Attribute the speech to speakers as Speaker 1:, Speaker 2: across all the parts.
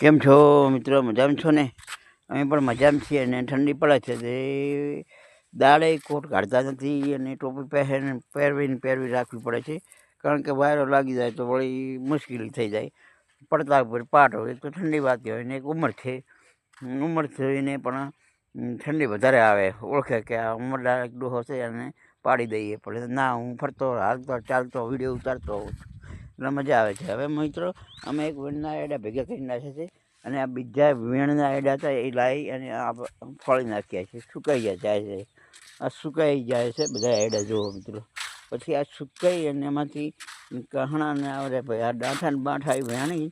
Speaker 1: કેમ છો મિત્રો? મજામાં છો ને? અમે પણ મજામાં છીએ. અને ઠંડી પડે છે તે દાડે કોટ કાઢતા નથી અને ટોપી પહેરવી રાખવી પડે છે, કારણ કે વાયરો લાગી જાય તો વળી મુશ્કેલી થઈ જાય. પડતા ઉપર પાટ હોય તો ઠંડી વાતી હોય ને એક ઉંમર થઈને પણ ઠંડી વધારે આવે, ઓળખે કે આ ઉંમરદાર એક ડોહો છે અને પાડી દઈએ. પણ ના, હું ફરતો હાલતો ચાલતો વિડીયો ઉતારતો હોઉં છું એટલે મજા આવે છે. હવે મિત્રો અમે એક વીણના એડા ભેગા કરી નાખ્યા છે અને આ બીજા વીણના એડા હતા એ લાવી અને આ ફળી નાખ્યા છે. સુકાઈ જાય છે, આ સુકાઈ જાય છે બધા એડા, જુઓ મિત્રો. પછી આ સુકાઈ અને એમાંથી કહણાને આવે ભાઈ આ ડાંઠા બાંઠા વેણી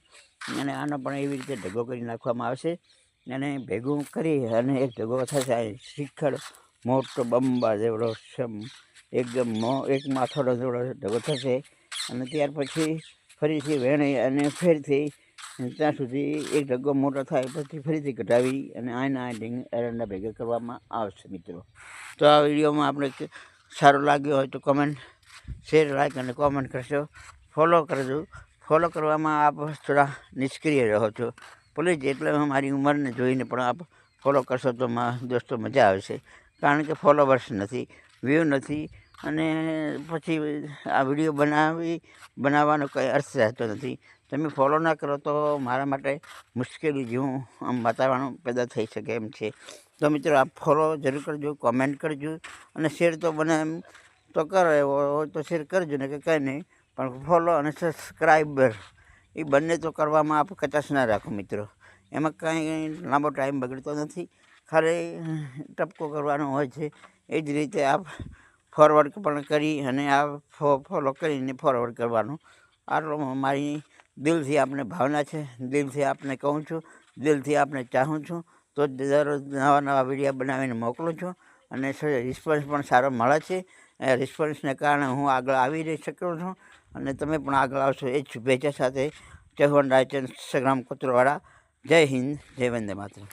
Speaker 1: અને આનો પણ એવી રીતે ઢગો કરી નાખવામાં આવશે. અને ભેગું કરી અને એક ઢગો થશે. શિખર મોટો બંબા જેવડો એકદમ એક માથોડો જેવડો ઢગો થશે. અને ત્યાર પછી ફરીથી વેણી અને ફેરથી ત્યાં સુધી એક ઢગો મોટો થાય પછી ફરીથી ઘટાવી અને આના એરંડા ભેગા કરવામાં આવશે મિત્રો. તો આ વિડીયોમાં આપણે સારો લાગ્યો હોય તો કમેન્ટ, શેર, લાઈક અને કોમેન્ટ કરશો. ફોલો કરજો. ફોલો કરવામાં આપ થોડા નિષ્ક્રિય રહો છો, પ્લીઝ. એટલે મારી ઉંમરને જોઈને પણ આપ ફોલો કરશો તો દોસ્તો મજા આવશે, કારણ કે ફોલોવર્સ નથી, વ્યૂ નથી, અને પછી આ વિડીયો બનાવવાનો કંઈ અર્થ રહેતો નથી. તમે ફોલો ના કરો તો મારા માટે મુશ્કેલી જેવું આમ વાતાવરણ પેદા થઈ શકે એમ છે. તો મિત્રો આપ ફોલો જરૂર કરજો, કોમેન્ટ કરજો અને શેર તો બને એમ તો કરો. એવો હોય તો શેર કરજો ને કે કંઈ નહીં, પણ ફોલો અને સબસ્ક્રાઈબર એ બંને તો કરવામાં આપ કચાશ ના રાખો મિત્રો. એમાં કાંઈ લાંબો ટાઈમ બગડતો નથી, ખાલી ટપકો કરવાનો હોય છે. એ જ રીતે આપ ફોરવર્ડ પણ કરી અને આ ફોલો કરીને ફોરવર્ડ કરવાનું. આટલો મારી દિલથી આપને ભાવના છે, દિલથી આપને કહું છું, દિલથી આપને ચાહું છું. તો જ દરરોજ નવા વિડીયો બનાવીને મોકલું છું અને રિસ્પોન્સ પણ સારો મળે છે. એ રિસ્પોન્સને કારણે હું આગળ આવી રહી શકું છું અને તમે પણ આગળ આવશો એ જ શુભેચ્છા સાથે ચૌહાણ રાયચંદ, ઇન્સ્ટાગ્રામ કોતરવાડા. જય હિન્દ, જય વંદે માતરમ.